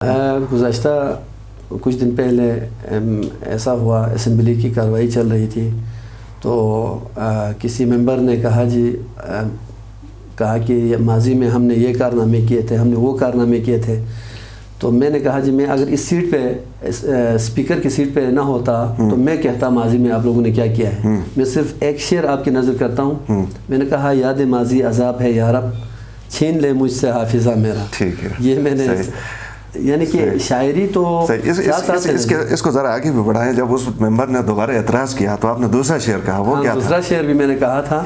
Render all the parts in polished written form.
گزشتہ کچھ دن پہلے ایسا ہوا، اسمبلی کی کارروائی چل رہی تھی تو کسی ممبر نے کہا کہ ماضی میں ہم نے یہ کارنامے کیے تھے، ہم نے وہ کارنامے کیے تھے. تو میں نے کہا میں اگر اس سیٹ پہ اسپیکر کی سیٹ پہ نہ ہوتا تو میں کہتا ماضی میں آپ لوگوں نے کیا کیا ہے. میں صرف ایک شعر آپ کی نظر کرتا ہوں. میں نے کہا یاد ماضی عذاب ہے یا رب، چھین لے مجھ سے حافظہ میرا. ٹھیک ہے، یہ میں نے یعنی کہ شاعری تو اس کو ذرا آگے بھی بڑھائیں. جب اس ممبر نے دوبارہ اعتراض کیا تو آپ نے دوسرا شعر کہا، وہ کیا تھا؟ دوسرا شعر بھی میں نے کہا تھا.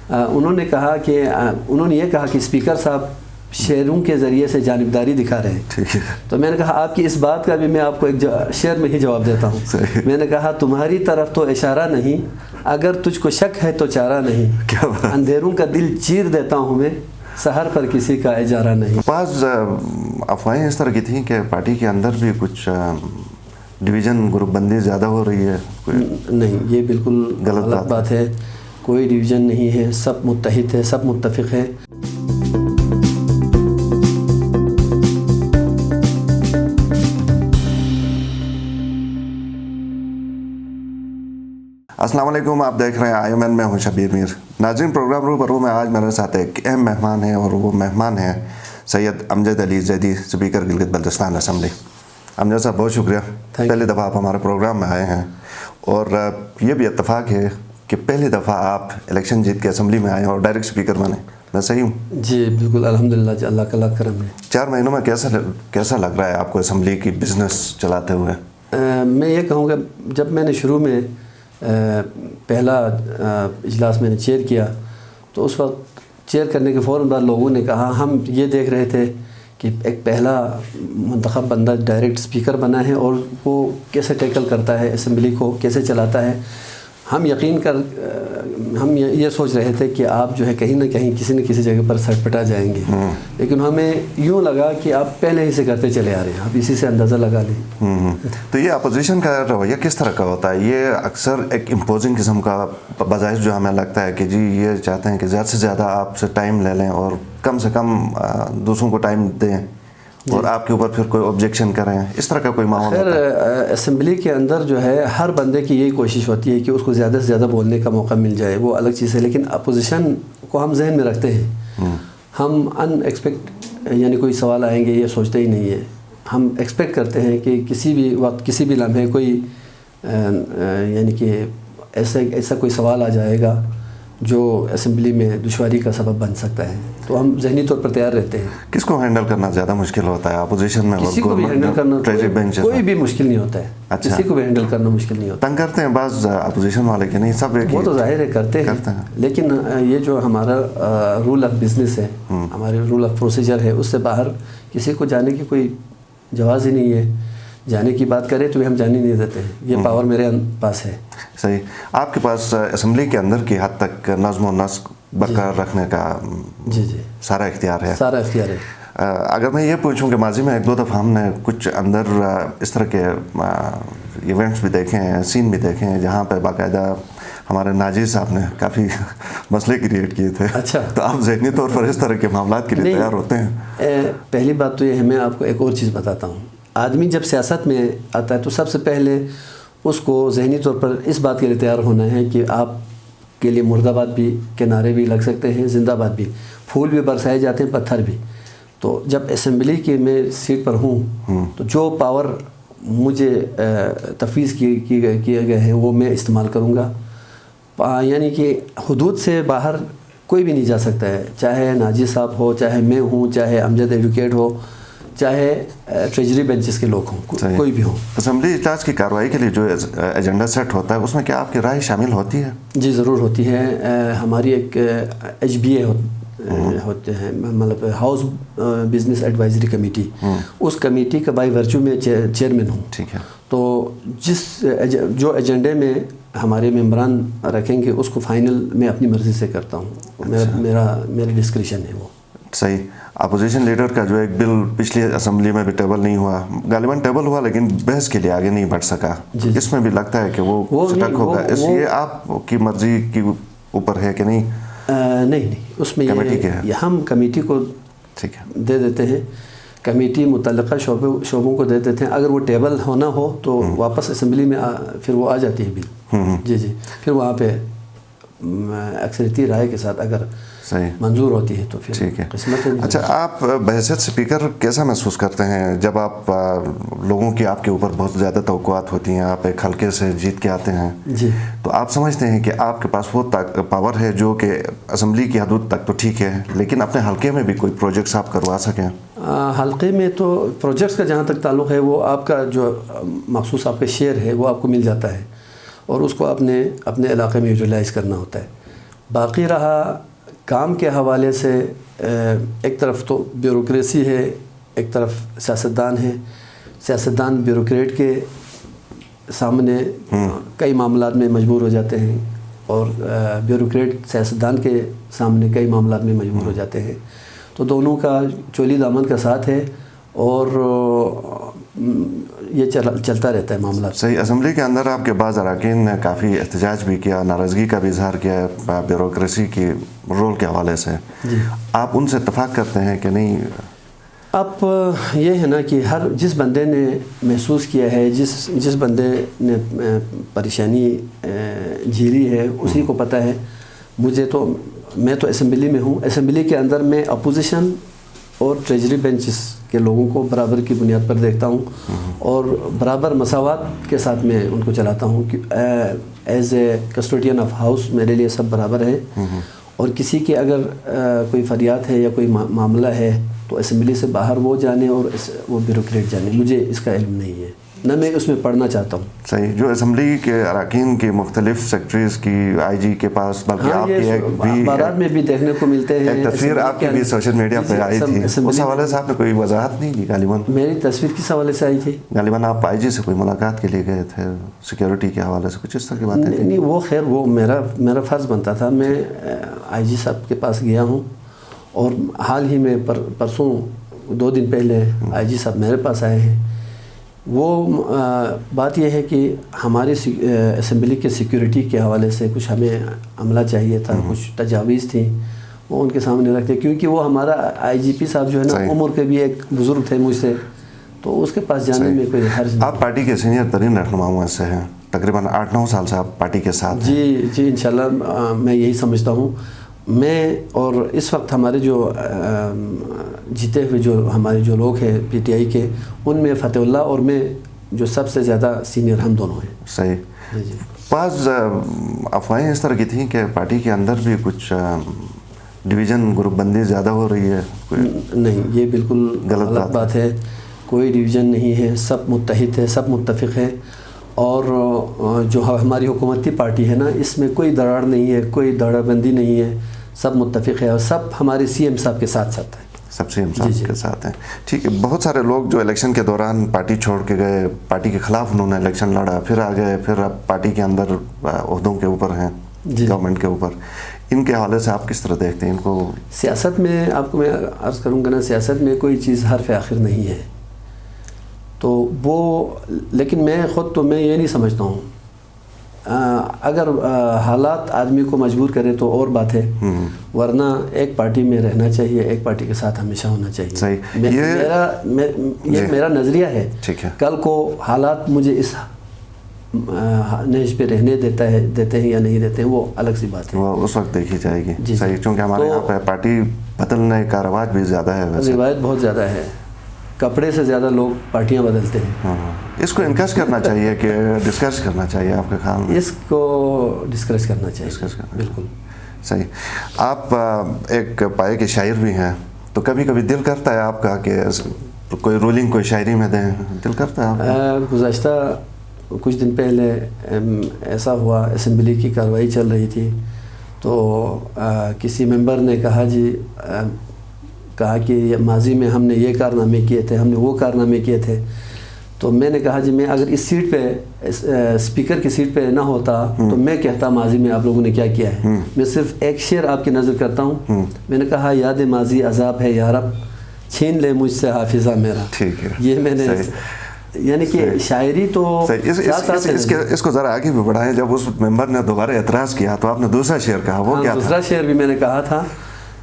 انہوں نے یہ کہا کہ اسپیکر صاحب شعروں کے ذریعے سے جانبداری دکھا رہے ہیں. تو میں نے کہا آپ کی اس بات کا بھی میں آپ کو ایک شعر میں ہی جواب دیتا ہوں. میں نے کہا تمہاری طرف تو اشارہ نہیں، اگر تجھ کو شک ہے تو چارہ نہیں. اندھیروں کا دل چیر دیتا ہوں میں، سحر پر کسی کا اجارہ نہیں. بعض افواہیں اس طرح کی تھیں کہ پارٹی کے اندر بھی کچھ ڈویژن گروپ بندی زیادہ ہو رہی ہے. نہیں، یہ بالکل غلط بات ہے. کوئی ڈویژن نہیں ہے، سب متحد ہے، سب متفق ہے. السلام علیکم، آپ دیکھ رہے ہیں IMN، میں ہوں شبیر میر. ناظرین، پروگرام روبرو میں آج میرے ساتھ ایک اہم مہمان ہیں اور وہ مہمان ہیں سید امجد علی زیدی، اسپیکر گلگت بلتستان اسمبلی. امجد صاحب بہت شکریہ، پہلی دفعہ آپ ہمارے پروگرام میں آئے ہیں اور یہ بھی اتفاق ہے کہ پہلی دفعہ آپ الیکشن جیت کے اسمبلی میں آئے ہیں اور ڈائریکٹ اسپیکر بنے. میں صحیح ہوں؟ جی بالکل، الحمدللہ، اللہ کا لاکھ کرم ہے. 4 مہینوں میں کیسا لگ رہا ہے آپ کو اسمبلی کی بزنس چلاتے ہوئے؟ میں یہ کہوں گا جب میں نے شروع میں پہلا اجلاس میں نے چیئر کیا تو اس وقت چیئر کرنے کے فوراً بعد لوگوں نے کہا، ہم یہ دیکھ رہے تھے کہ ایک پہلا منتخب بندہ ڈائریکٹ اسپیکر بنا ہے اور وہ کیسے ٹیکل کرتا ہے اسمبلی کو، کیسے چلاتا ہے. ہم یہ سوچ رہے تھے کہ آپ جو ہے کہیں نہ کہیں کسی نہ کسی جگہ پر سٹ پٹا جائیں گے، لیکن ہمیں یوں لگا کہ آپ پہلے ہی سے کرتے چلے آ رہے ہیں، آپ اسی سے اندازہ لگا لیں. تو یہ اپوزیشن کا رویہ کس طرح کا ہوتا ہے؟ یہ اکثر ایک امپوزنگ قسم کا بظاہر جو ہمیں لگتا ہے کہ جی یہ چاہتے ہیں کہ زیادہ سے زیادہ آپ سے ٹائم لے لیں اور کم سے کم دوسروں کو ٹائم دیں اور آپ کے اوپر پھر کوئی آبجیکشن کریں، اس طرح کا کوئی ماحول ہوتا ہے؟ اسمبلی کے اندر جو ہے ہر بندے کی یہی کوشش ہوتی ہے کہ اس کو زیادہ سے زیادہ بولنے کا موقع مل جائے، وہ الگ چیز ہے. لیکن اپوزیشن کو ہم ذہن میں رکھتے ہیں. ہم ان ایکسپیکٹ یعنی کوئی سوال آئیں گے یہ سوچتے ہی نہیں ہے. ہم ایکسپیکٹ کرتے ہیں کہ کسی بھی وقت کسی بھی لمحے کوئی یعنی کہ ایسا کوئی سوال آ جائے گا جو اسمبلی میں دشواری کا سبب بن سکتا ہے، تو ہم ذہنی طور پر تیار رہتے ہیں. کس کو ہینڈل کرنا زیادہ مشکل ہوتا ہے اپوزیشن میں؟ کسی کو بھی ہینڈل کرنا کوئی بھی مشکل نہیں ہوتا ہے. کسی کو بھی ہینڈل کرنا مشکل نہیں ہوتا. تنگ کرتے ہیں بعض اپوزیشن والے کہ نہیں سب ایک؟ وہ تو ظاہر ہے کرتے ہیں، لیکن یہ جو ہمارا رول آف بزنس ہے، ہمارے رول آف پروسیجر ہے، اس سے باہر کسی کو جانے کی کوئی جواز ہی نہیں ہے. جانے کی بات کرے تو ہم جانے نہیں دیتے ہیں، یہ پاور میرے پاس ہے. صحیح. آپ کے پاس اسمبلی کے اندر کی حد تک نظم و نسق برقرار رکھنے کا جی سارا اختیار ہے؟ سارا اختیار ہے. اگر میں یہ پوچھوں کہ ماضی میں 1-2 دفعہ ہم نے کچھ اندر اس طرح کے ایونٹس بھی دیکھے ہیں، سین بھی دیکھے ہیں جہاں پہ باقاعدہ ہمارے ناجی صاحب نے کافی مسئلے کریٹ کیے تھے. اچھا، تو آپ ذہنی طور پر اس طرح کے معاملات کے لیے تیار ہوتے ہیں؟ پہلی بات تو یہ ہے، میں آپ کو ایک اور چیز بتاتا ہوں. آدمی جب سیاست میں آتا ہے تو سب سے پہلے اس کو ذہنی طور پر اس بات کے لیے تیار ہونا ہے کہ آپ کے لیے مرد آباد بھی کے نعرے بھی لگ سکتے ہیں، زندہ باد بھی، پھول بھی برسائے جاتے ہیں، پتھر بھی. تو جب اسمبلی کی میں سیٹ پر ہوں تو جو پاور مجھے تفویض کیے گئے ہیں وہ میں استعمال کروں گا. یعنی کہ حدود سے باہر کوئی بھی نہیں جا سکتا ہے، چاہے ناجی صاحب ہو، چاہے میں ہوں، چاہے امجد ایڈوکیٹ ہو، چاہے ٹریجری بینچز کے لوگ ہوں، کوئی بھی ہوں. اسمبلی اجلاس کی کارروائی کے لیے جو ایجنڈا سیٹ ہوتا ہے اس میں کیا آپ کی رائے شامل ہوتی ہے؟ جی ضرور ہوتی ہے. ہماری ایک HBA ہوتے ہیں، مطلب ہاؤس بزنس ایڈوائزری کمیٹی، اس کمیٹی کا بائی ورچو میں چیئرمین ہوں. ٹھیک ہے. تو جو ایجنڈے میں ہمارے ممبران رکھیں گے اس کو فائنل میں اپنی مرضی سے کرتا ہوں. میری ڈسکریشن ہے وہ. صحیح. اپوزیشن لیڈر کا جو ایک بل پچھلی اسمبلی میں بھی ٹیبل نہیں ہوا، غالباً ٹیبل ہوا لیکن بحث کے لیے آگے نہیں بڑھ سکا. اس میں بھی لگتا ہے کہ وہ سٹک ہوگا. اس لیے آپ کی مرضی کے اوپر ہے کہ نہیں؟ نہیں، اس میں ہم کمیٹی کو دے دیتے ہیں کمیٹی متعلقہ شعبوں کو دے دیتے ہیں. اگر وہ ٹیبل ہونا ہو تو واپس اسمبلی میں پھر وہ آ جاتی ہے بل. جی پھر وہاں پہ اکثریتی رائے کے ساتھ اگر منظور ہوتی ہے تو پھر ٹھیک ہے. قسمت ہے. اچھا, آپ بحیثیت اسپیکر کیسا محسوس کرتے ہیں جب آپ لوگوں کی آپ کے اوپر بہت زیادہ توقعات ہوتی ہیں, آپ ایک حلقے سے جیت کے آتے ہیں, جی, تو آپ سمجھتے ہیں کہ آپ کے پاس وہ پاور ہے جو کہ اسمبلی کی حدود تک تو ٹھیک ہے, لیکن اپنے حلقے میں بھی کوئی پروجیکٹس آپ کروا سکیں؟ حلقے میں تو پروجیکٹس کا جہاں تک تعلق ہے وہ آپ کا جو مخصوص آپ کا شیئر ہے وہ آپ کو مل جاتا ہے اور اس کو اپنے علاقے میں یوٹیلائز کرنا ہوتا ہے. باقی رہا کام کے حوالے سے, ایک طرف تو بیوروکریسی ہے, ایک طرف سیاستدان ہے. سیاستدان بیوروکریٹ کے سامنے کئی معاملات میں مجبور ہو جاتے ہیں اور بیوروکریٹ سیاستدان کے سامنے کئی معاملات میں مجبور ہو جاتے ہیں. تو دونوں کا چولی دامن کا ساتھ ہے اور یہ چلتا رہتا ہے معاملات. صحیح. اسمبلی کے اندر آپ کے بعض اراکین نے کافی احتجاج بھی کیا, ناراضگی کا بھی اظہار کیا بیوروکریسی کی رول کے حوالے سے. جی, آپ ان سے اتفاق کرتے ہیں کہ نہیں؟ اب یہ ہے نا کہ جس بندے نے محسوس کیا ہے, جس بندے نے پریشانی جھیلی ہے اسی کو پتہ ہے. میں تو اسمبلی میں ہوں. اسمبلی کے اندر میں اپوزیشن اور ٹریجری بینچز کے لوگوں کو برابر کی بنیاد پر دیکھتا ہوں اور برابر مساوات کے ساتھ میں ان کو چلاتا ہوں کہ as a custodian of house میرے لیے سب برابر ہیں. اور کسی کے اگر کوئی فریاد ہے یا کوئی معاملہ ہے تو اسمبلی سے باہر وہ جانے اور وہ بیوروکریٹ جانے. مجھے اس کا علم نہیں ہے, نہ میں اس میں پڑھنا چاہتا ہوں. صحیح. جو اسمبلی کے اراکین کی مختلف سیکٹریز کی آئی جی کے پاس, بلکہ آپ کی ایک بھی اخبارات میں بھی دیکھنے کو ملتے ہیں, ایک تصویر آپ کی بھی سوشل میڈیا پہ آئی تھی, اس حوالے سے آپ نے کوئی وضاحت نہیں دی؟ غالباً میری تصویر کس حوالے سے آئی تھی؟ غالباً آپ آئی جی سے کوئی ملاقات کے لیے گئے تھے, سیکیورٹی کے حوالے سے کچھ اس طرح کی باتیں تھیں؟ نہیں, وہ خیر وہ میرا فرض بنتا تھا. میں آئی جی صاحب کے پاس گیا ہوں اور حال ہی میں پرسوں 2 دن پہلے آئی جی صاحب میرے پاس آئے ہیں. وہ بات یہ ہے کہ ہماری اسمبلی کے سیکیورٹی کے حوالے سے کچھ ہمیں عملہ چاہیے تھا, کچھ تجاویز تھیں, وہ ان کے سامنے رکھتے کیونکہ وہ ہمارا آئی جی پی صاحب جو ہے نا عمر کے بھی ایک بزرگ تھے مجھ سے, تو اس کے پاس جانے میں کوئی حرج نہیں. آپ پارٹی کے سینئر ترین رہنماؤں میں سے ہیں, تقریباً 8-9 سال سے آپ پارٹی کے ساتھ ہیں. جی انشاءاللہ میں یہی سمجھتا ہوں. میں اور اس وقت ہمارے جو جیتے ہوئے ہمارے جو لوگ ہیں پی ٹی آئی کے, ان میں فتح اللہ اور میں جو سب سے زیادہ سینئر ہم دونوں ہیں. صحیح. جی. بعض افواہیں اس طرح کی تھیں کہ پارٹی کے اندر بھی کچھ ڈویژن گروپ بندی زیادہ ہو رہی ہے. نہیں, یہ بالکل غلط بات ہے. کوئی ڈویژن نہیں ہے, سب متحد ہے, سب متفق ہے. اور جو ہماری حکومتی پارٹی ہے نا, اس میں کوئی دراڑ نہیں ہے, کوئی داڑہ بندی نہیں ہے, سب متفق ہے اور سب ہمارے سی ایم صاحب کے ساتھ ہیں. سب سی ایم صاحب کے ساتھ ہیں. ٹھیک ہے. بہت سارے لوگ جو الیکشن کے دوران پارٹی چھوڑ کے گئے, پارٹی کے خلاف انہوں نے الیکشن لڑا, پھر آ گئے, پھر اب پارٹی کے اندر عہدوں کے اوپر ہیں, گورنمنٹ کے اوپر. ان کے حوالے سے آپ کس طرح دیکھتے ہیں ان کو؟ سیاست میں آپ کو میں عرض کروں گا نا, سیاست میں کوئی چیز حرف آخر نہیں ہے. تو وہ لیکن میں یہ نہیں سمجھتا ہوں. اگر حالات آدمی کو مجبور کرے تو اور بات ہے, ورنہ ایک پارٹی میں رہنا چاہیے, ایک پارٹی کے ساتھ ہمیشہ ہونا چاہیے. یہ میرا نظریہ ہے. کل کو حالات مجھے اس نہج پہ رہنے دیتے ہیں یا نہیں دیتے ہیں, وہ الگ سی بات ہے, وہ اس وقت دیکھی جائے گی. صحیح. چونکہ ہمارے یہاں پہ پارٹی بدلنے کا رواج بھی زیادہ ہے. روایت بہت زیادہ ہے, کپڑے سے زیادہ لوگ پارٹیاں بدلتے ہیں. اس کو انکریج کرنا چاہیے کہ ڈسکریج کرنا چاہیے آپ کے خیال میں؟ اس کو ڈسکریج کرنا چاہیے. بالکل صحیح. آپ ایک پائے کے شاعر بھی ہیں, تو کبھی کبھی دل کرتا ہے آپ کا کہ کوئی رولنگ کوئی شاعری میں دیں, دل کرتا ہے؟ گزشتہ کچھ دن پہلے ایسا ہوا, اسمبلی کی کارروائی چل رہی تھی, تو کسی ممبر نے کہا کہ ماضی میں ہم نے یہ کارنامے کیے تھے, ہم نے وہ کارنامے کیے تھے. تو میں نے کہا میں اگر اس سیٹ پہ اسپیکر کی سیٹ پہ نہ ہوتا تو میں کہتا ماضی میں آپ لوگوں نے کیا کیا ہے. میں صرف ایک شعر آپ کی نظر کرتا ہوں. میں نے کہا یاد ماضی عذاب ہے یا رب, چھین لے مجھ سے حافظہ میرا. ٹھیک ہے. یہ میں نے یعنی کہ شاعری تو اس کو ذرا آگے بھی بڑھائیں. جب اس ممبر نے دوبارہ اعتراض کیا تو آپ نے دوسرا شعر کہا, وہ کیا تھا؟ دوسرا شعر بھی میں نے کہا تھا.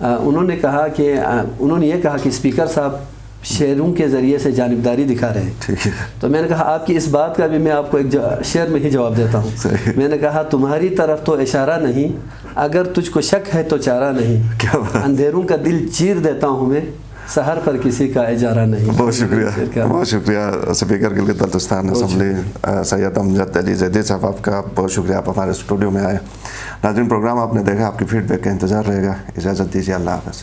انہوں نے یہ کہا کہ اسپیکر صاحب شعروں کے ذریعے سے جانبداری دکھا رہے ہیں. ٹھیک ہے. تو میں نے کہا آپ کی اس بات کا بھی میں آپ کو ایک شعر میں ہی جواب دیتا ہوں. میں نے کہا تمہاری طرف تو اشارہ نہیں, اگر تجھ کو شک ہے تو چارہ نہیں. کیا بات. اندھیروں کا دل چیر دیتا ہوں میں, سحر پر کسی کا اجارہ نہیں. بہت شکریہ, بہت شکریہ اسپیکر گلگت بلتستان اسمبلی سید امجد علی زیدی صاحب, آپ کا بہت شکریہ, آپ ہمارے اسٹوڈیو میں آئے. ناظرین, پروگرام آپ نے دیکھا, آپ کی فیڈ بیک کا انتظار رہے گا. اجازت دیجیے, اللہ حافظ.